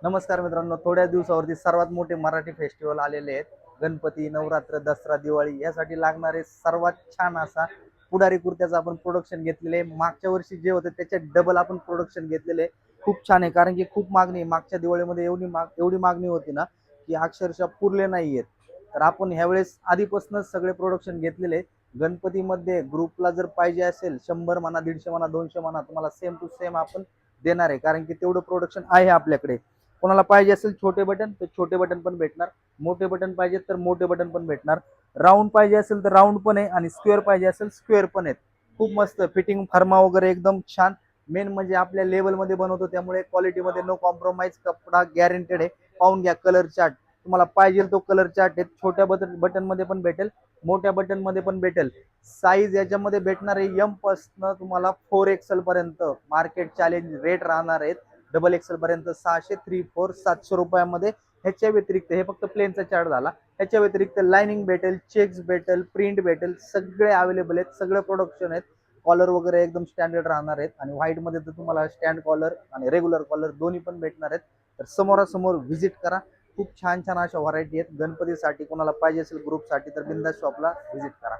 नमस्कार मित्रांनो, थोड्या दिवसावरती सर्वात मोठे मराठी फेस्टिवल आलेले आहेत. गणपती, नवरात्र, दसरा, दिवाळी यासाठी लागणारे सर्वात छान असा पुढारी कुर्त्याचं आपण प्रोडक्शन घेतलेले आहे. मागच्या वर्षी जे होते त्याच्या डबल आपण प्रोडक्शन घेतलेले आहे. खूप छान आहे, कारण की खूप मागणी आहे. मागच्या दिवाळीमध्ये एवढी मागणी होती ना की अक्षरशः पुरले नाहीयेत. तर आपण ह्यावेळेस आधीपासूनच सगळे प्रोडक्शन घेतलेले आहेत. गणपतीमध्ये ग्रुपला जर पाहिजे असेल 100 म्हणा, 150 म्हणा, 200 म्हणा, तुम्हाला सेम टू सेम आपण देणार आहे, कारण की तेवढं प्रोडक्शन आहे आपल्याकडे. कोणाला पाहिजे असेल छोटे बटन तर छोटे बटन पण भेटणार, मोठे बटन पाहिजे तर मोठे बटन पण भेटणार, राऊंड पाहिजे असेल तर राऊंड पण आहे आणि स्क्वेअर पाहिजे असेल स्क्वेअर पण आहेत. खूप मस्त फिटिंग, फर्मा वगैरे एकदम छान. मेन म्हणजे आपल्या लेवलमध्ये बनवतो, त्यामुळे क्वालिटीमध्ये नो कॉम्प्रोमाइज, कपडा गॅरंटेड आहे. पाहून घ्या कलर चार्ट, तुम्हाला पाहिजे तो कलर चार्ट आहे. छोट्या बटन मध्ये पण भेटेल, मोठ्या बटन मध्ये पण भेटेल. साईज याच्यामध्ये भेटणार आहे एम पासून तुम्हाला 4XL पर्यंत मार्केट चॅलेंज रेट राहणार आहेत. डबल एक्सेल पर्यंत 600, 3-4 700 रुपयामध्ये. ह्याच्या व्यतिरिक्त हे फक्त प्लेनचा चार्ट झाला. ह्याच्या व्यतिरिक्त लाइनिंग भेटेल, चेक्स भेटेल, प्रिंट भेटेल, सगळे अवेलेबल आहेत. सगळे प्रोडक्शन आहेत. कॉलर वगैरे एकदम स्टँडर्ड राहणार आहेत आणि व्हाईट मध्ये तर तुम्हाला स्टँड कॉलर आणि रेग्युलर कॉलर दोन्ही पण भेटणार आहेत. तर समोरासमोर व्हिजिट करा. खूप छान छान अशा व्हरायटी आहेत गणपतीसाठी. कोणाला पाहिजे असेल ग्रुपसाठी तर बिंदास शॉपला व्हिजिट करा.